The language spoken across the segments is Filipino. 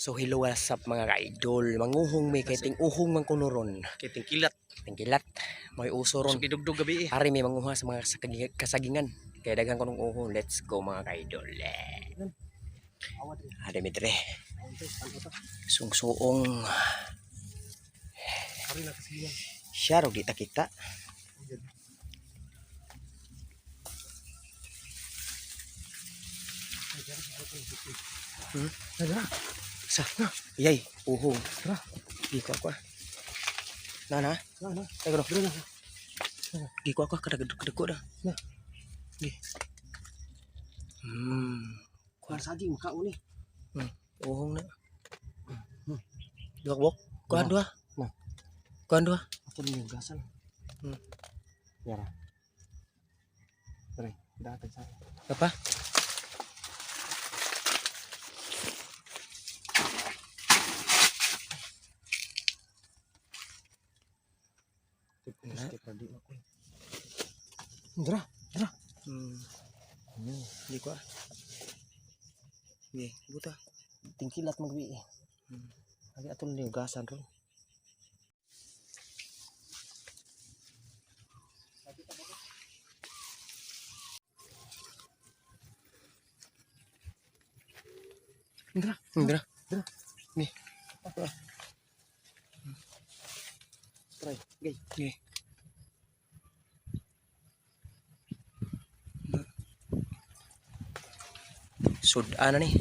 So hello, what's up mga ka-idol. Manguhong may kay ting uhong man kuno ron. Kay tingkilat. Tingkilat. May uso ron. So gidugdog gabi eh. Ari may manguha sa mga kasagingan. Kaya daghan ko ng uhong. Let's go mga ka-idol. Ada midre. Sungsuong. Ari na kasi yan. Siya ro kita kita. Sa na. Iyay, uhong. Tara. Di ko ako. Na. Ay bro. Di ko ako kadagdag-dagko na. Na. Di. Kuan saging ka uni. Uhong na. Dua bok. Kuan dua. Nah. Kuan dua. Ato ni gasan. Yara. Tara, datang sa. Apa? Tadi aku. Dra. Di ko. Di, buta. Tingkilat magbi. Lagi ato ni gasan ron. Dra. Ni. Try, gay. Ni. Sudan nih.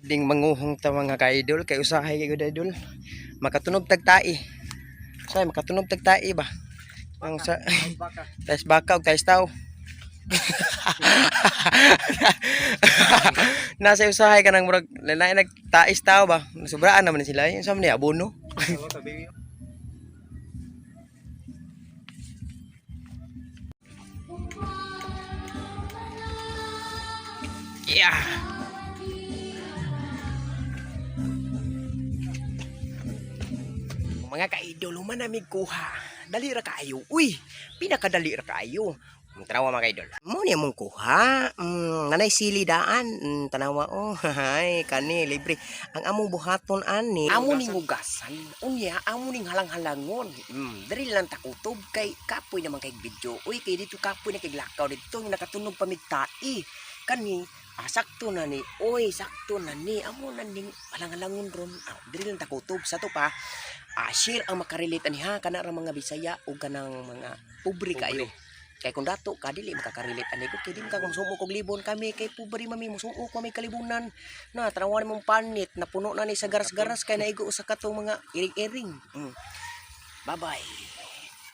Ding manguhong ta mga ka-idol kay usahay kay gud idol. Makatunog tagtai. Say makatunog tagtai ba? Ang sa tais baka ug tais tao. Nasa usahay ka nang murag lain nagtais tao ba? Sobraan naman sila. Yung sa man abono. Yeah. Mga ka-idol, human namin kuha. Dali ra kayo. Uy, pinakadali ra kayo. Tanawa mga ka-idol. Mo niya mong kuha. Nanay sili daan. Tanawa oh. Hay, kani libre. Ang among buhaton ani. Amo ning hugasan. Unya, amo ning halang-halangon. Dali lang takutob kay kapoy naman kay video. Uy, kay dito kapoy na kay lakaw dito nakatunog pamigtai. Kani sakto na ni. Uy, sakto na ni. Amo na ning halang-halangon ron. Dali lang takutob sa to pa. Share ang makarelate ani ha kana ra mga Bisaya o kanang mga pobre kayo. Kay kung dato ka dili makakarelate ani gud kay di ka musumo kog libon kami kay pobre mami musumo ko may kalibunan. Na tanawan mong panit na puno na ni sa garas-garas kay naigo usa ka tong mga iring-iring. Bye-bye.